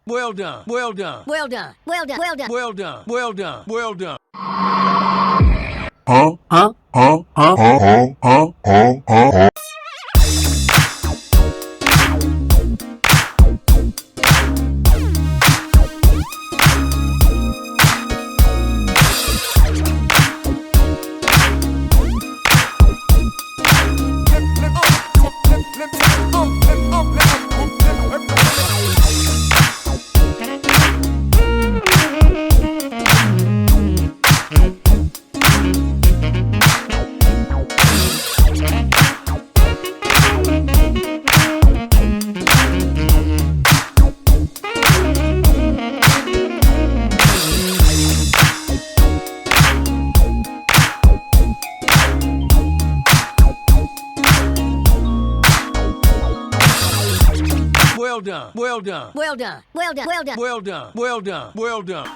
Well done. Well done. Well done. Well done. Well done. Well done. Well done. Well done. Huh? Huh? Huh? Huh? Huh? Huh? Huh? Huh? Well done. Well done. Well done. Well done. Well done. Well done. Well done. Well done.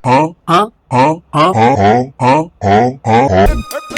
Huh? Huh? Huh? Huh? Huh? Huh? Huh? Huh?